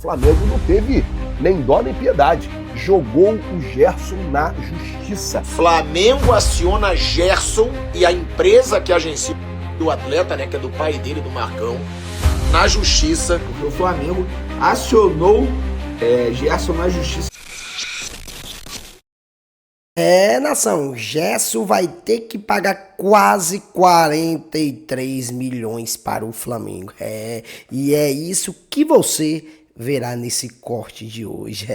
Flamengo não teve nem dó nem piedade. Jogou o Gerson na justiça. Flamengo aciona Gerson e a empresa que agencia o atleta, né, que é do pai dele, do Marcão, na justiça. Porque o Flamengo acionou Gerson na justiça. Nação, Gerson vai ter que pagar quase 43 milhões para o Flamengo. E é isso que você verá nesse corte de hoje.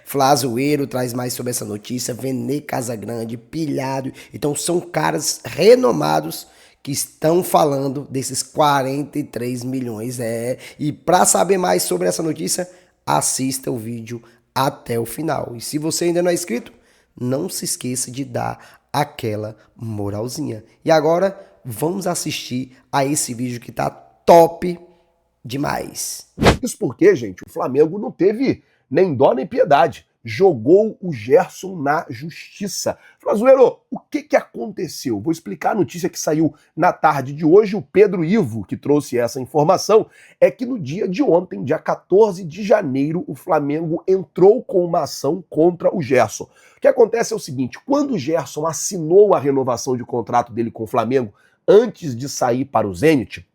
Flazoeiro traz mais sobre essa notícia, Vene Casagrande, Pilhado. Então são caras renomados que estão falando desses 43 milhões. E para saber mais sobre essa notícia, assista o vídeo até o final. E se você ainda não é inscrito, não se esqueça de dar aquela moralzinha. E agora, vamos assistir a esse vídeo que tá top demais. Isso porque, gente, o Flamengo não teve nem dó nem piedade. Jogou o Gerson na justiça. Flazoeiro, o que aconteceu? Vou explicar a notícia que saiu na tarde de hoje. O Pedro Ivo, que trouxe essa informação, é que no dia de ontem, dia 14 de janeiro, o Flamengo entrou com uma ação contra o Gerson. O que acontece é o seguinte, quando o Gerson assinou a renovação de contrato dele com o Flamengo, antes de sair para o Zenit,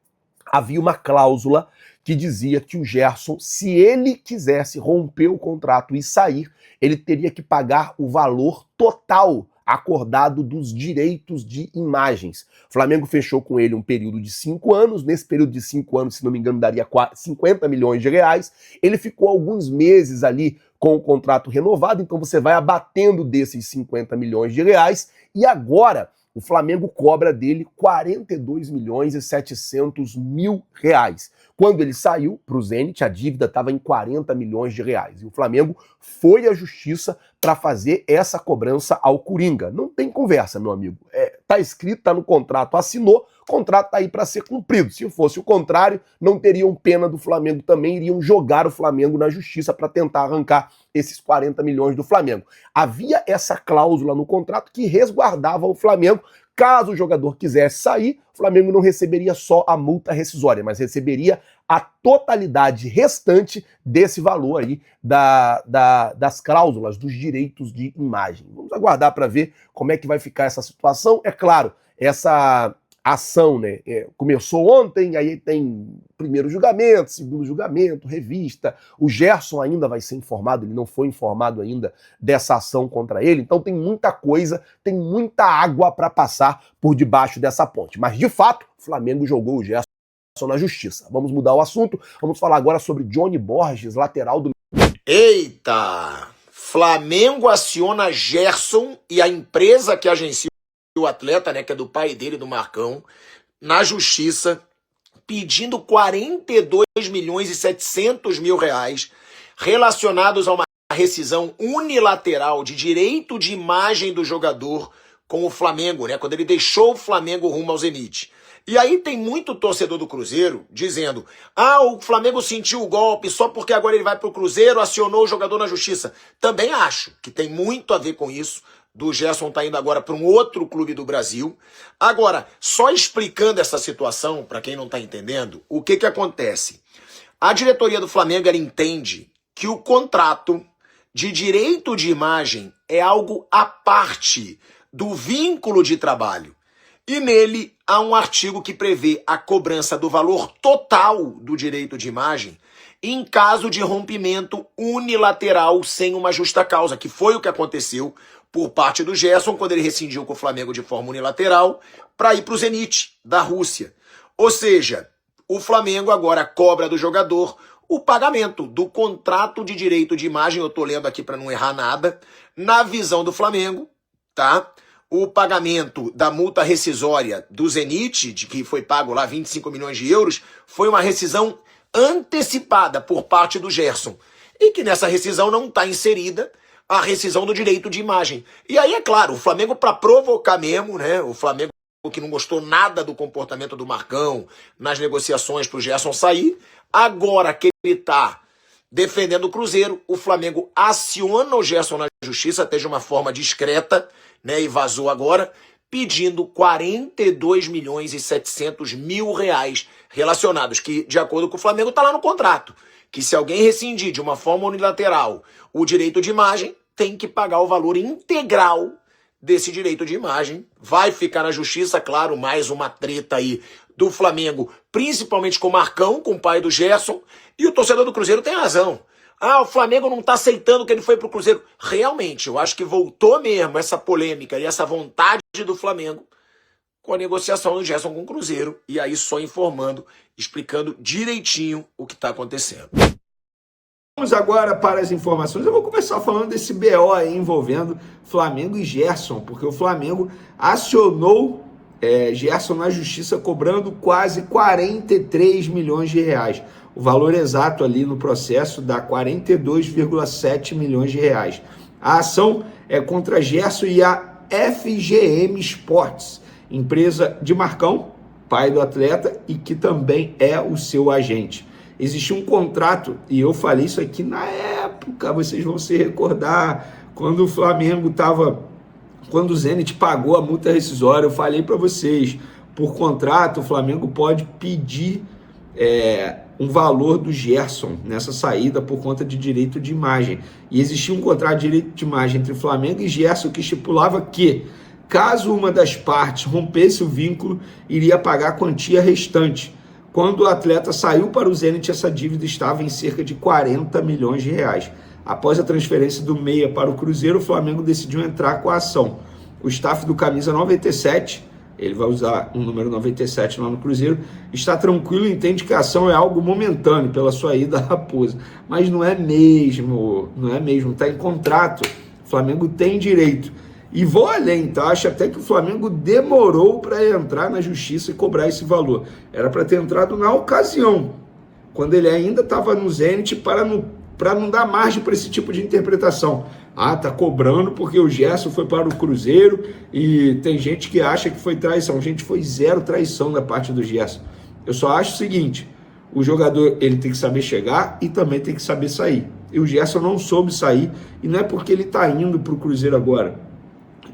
havia uma cláusula que dizia que o Gerson, se ele quisesse romper o contrato e sair, ele teria que pagar o valor total acordado dos direitos de imagens. O Flamengo fechou com ele um período de 5 anos, nesse período de 5 anos, se não me engano, daria 50 milhões de reais. Ele ficou alguns meses ali com o contrato renovado, então você vai abatendo desses 50 milhões de reais, e agora o Flamengo cobra dele 42 milhões e 700 mil reais. Quando ele saiu para o Zenit, a dívida estava em 40 milhões de reais. E o Flamengo foi à justiça para fazer essa cobrança ao Coringa. Não tem conversa, meu amigo. Tá escrito, tá no contrato, assinou, o contrato tá aí para ser cumprido. Se fosse o contrário, não teriam pena do Flamengo também, iriam jogar o Flamengo na justiça para tentar arrancar esses 40 milhões do Flamengo. Havia essa cláusula no contrato que resguardava o Flamengo. Caso o jogador quisesse sair, o Flamengo não receberia só a multa rescisória, mas receberia a totalidade restante desse valor aí das cláusulas, dos direitos de imagem. Vamos aguardar para ver como é que vai ficar essa situação. É claro, essa ação, né, começou ontem, aí tem primeiro julgamento, segundo julgamento, revista. O Gerson ainda vai ser informado, ele não foi informado ainda dessa ação contra ele, então tem muita coisa, tem muita água para passar por debaixo dessa ponte. Mas, de fato, o Flamengo jogou o Gerson na justiça. Vamos mudar o assunto, vamos falar agora sobre Johnny Borges, lateral do... Eita! Flamengo aciona Gerson e a empresa que agencia o atleta, né, que é do pai dele, do Marcão, na justiça, pedindo 42 milhões e 700 mil reais relacionados a uma rescisão unilateral de direito de imagem do jogador com o Flamengo, né, quando ele deixou o Flamengo rumo ao Zenit. E aí tem muito torcedor do Cruzeiro dizendo: o Flamengo sentiu o golpe só porque agora ele vai pro Cruzeiro, acionou o jogador na justiça. Também acho que tem muito a ver com isso, do Gerson tá indo agora para um outro clube do Brasil. Agora, só explicando essa situação, para quem não tá entendendo, o que acontece? A diretoria do Flamengo, ela entende que o contrato de direito de imagem é algo à parte do vínculo de trabalho. E nele há um artigo que prevê a cobrança do valor total do direito de imagem em caso de rompimento unilateral sem uma justa causa, que foi o que aconteceu por parte do Gerson quando ele rescindiu com o Flamengo de forma unilateral para ir para o Zenit da Rússia. Ou seja, o Flamengo agora cobra do jogador o pagamento do contrato de direito de imagem, eu estou lendo aqui para não errar nada, na visão do Flamengo, tá? O pagamento da multa rescisória do Zenit, de que foi pago lá 25 milhões de euros, foi uma rescisão antecipada por parte do Gerson. E que nessa rescisão não está inserida a rescisão do direito de imagem. E aí, é claro, o Flamengo, para provocar mesmo, né? O Flamengo que não gostou nada do comportamento do Marcão nas negociações para o Gerson sair, agora que ele está defendendo o Cruzeiro, o Flamengo aciona o Gerson na justiça, até de uma forma discreta, né? E vazou agora, pedindo 42 milhões e 700 mil reais relacionados, que, de acordo com o Flamengo, está lá no contrato, que se alguém rescindir de uma forma unilateral o direito de imagem, tem que pagar o valor integral desse direito de imagem. Vai ficar na justiça, claro, mais uma treta aí do Flamengo, principalmente com o Marcão, com o pai do Gerson, e o torcedor do Cruzeiro tem razão. Ah, o Flamengo não tá aceitando que ele foi pro Cruzeiro. Realmente, eu acho que voltou mesmo essa polêmica e essa vontade do Flamengo com a negociação do Gerson com o Cruzeiro, e aí só informando, explicando direitinho o que tá acontecendo. Vamos agora para as informações. Eu vou começar falando desse BO aí envolvendo Flamengo e Gerson, porque o Flamengo acionou Gerson na justiça cobrando quase 43 milhões de reais. O valor exato ali no processo dá 42,7 milhões de reais. A ação é contra Gerson e a FGM Sports, empresa de Marcão, pai do atleta, e que também é o seu agente. Existia um contrato, e eu falei isso aqui na época, vocês vão se recordar, quando o Flamengo estava, quando o Zenit pagou a multa rescisória, eu falei para vocês, por contrato o Flamengo pode pedir um valor do Gerson nessa saída por conta de direito de imagem. E existia um contrato de direito de imagem entre Flamengo e Gerson que estipulava que, caso uma das partes rompesse o vínculo, iria pagar a quantia restante. Quando o atleta saiu para o Zenit, essa dívida estava em cerca de 40 milhões de reais. Após a transferência do Meia para o Cruzeiro, o Flamengo decidiu entrar com a ação. O staff do camisa 97, ele vai usar o número 97 lá no Cruzeiro, está tranquilo e entende que a ação é algo momentâneo pela sua ida à Raposa. Mas não é mesmo, está em contrato. O Flamengo tem direito. E vou além, tá? Acho até que o Flamengo demorou para entrar na justiça e cobrar esse valor. Era para ter entrado na ocasião, quando ele ainda estava no Zenit, para não dar margem para esse tipo de interpretação. Ah, tá cobrando porque o Gerson foi para o Cruzeiro e tem gente que acha que foi traição. Gente, foi zero traição da parte do Gerson. Eu só acho o seguinte, o jogador ele tem que saber chegar e também tem que saber sair. E o Gerson não soube sair, e não é porque ele está indo para o Cruzeiro agora.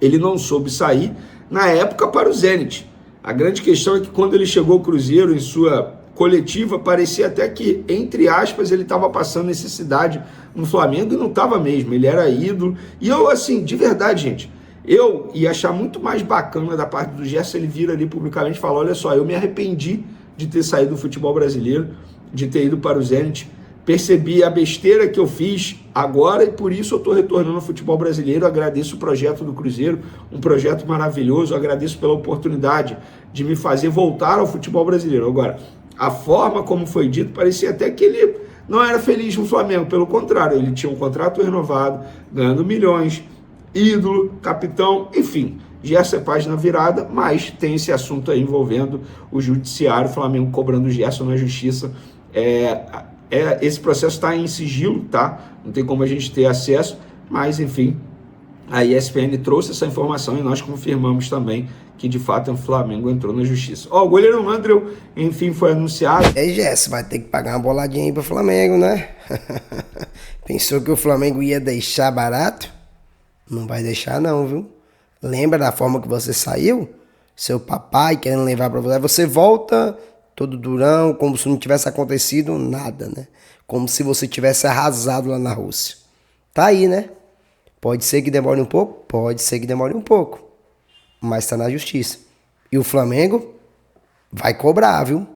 Ele não soube sair na época para o Zenit. A grande questão é que quando ele chegou ao Cruzeiro, em sua coletiva, parecia até que, entre aspas, ele estava passando necessidade no Flamengo, e não estava mesmo. Ele era ídolo. E eu, assim, de verdade, gente, eu ia achar muito mais bacana da parte do Gerson ele vir ali publicamente e falar: olha só, eu me arrependi de ter saído do futebol brasileiro, de ter ido para o Zenit. Percebi a besteira que eu fiz agora e por isso eu estou retornando ao futebol brasileiro. Agradeço o projeto do Cruzeiro, um projeto maravilhoso. Agradeço pela oportunidade de me fazer voltar ao futebol brasileiro. Agora, a forma como foi dito, parecia até que ele não era feliz no Flamengo. Pelo contrário, ele tinha um contrato renovado, ganhando milhões, ídolo, capitão, enfim. Gerson é página virada, mas tem esse assunto aí envolvendo o judiciário, o Flamengo cobrando o Gerson na justiça. Esse processo está em sigilo, tá? Não tem como a gente ter acesso, mas enfim, a ESPN trouxe essa informação e nós confirmamos também que de fato o Flamengo entrou na justiça. O goleiro Andreu, enfim, foi anunciado. Gerson, vai ter que pagar uma boladinha aí pro Flamengo, né? Pensou que o Flamengo ia deixar barato? Não vai deixar não, viu? Lembra da forma que você saiu? Seu papai querendo levar pra você volta todo durão, como se não tivesse acontecido nada, né? Como se você tivesse arrasado lá na Rússia. Tá aí, né? Pode ser que demore um pouco? Pode ser que demore um pouco. Mas tá na justiça. E o Flamengo vai cobrar, viu?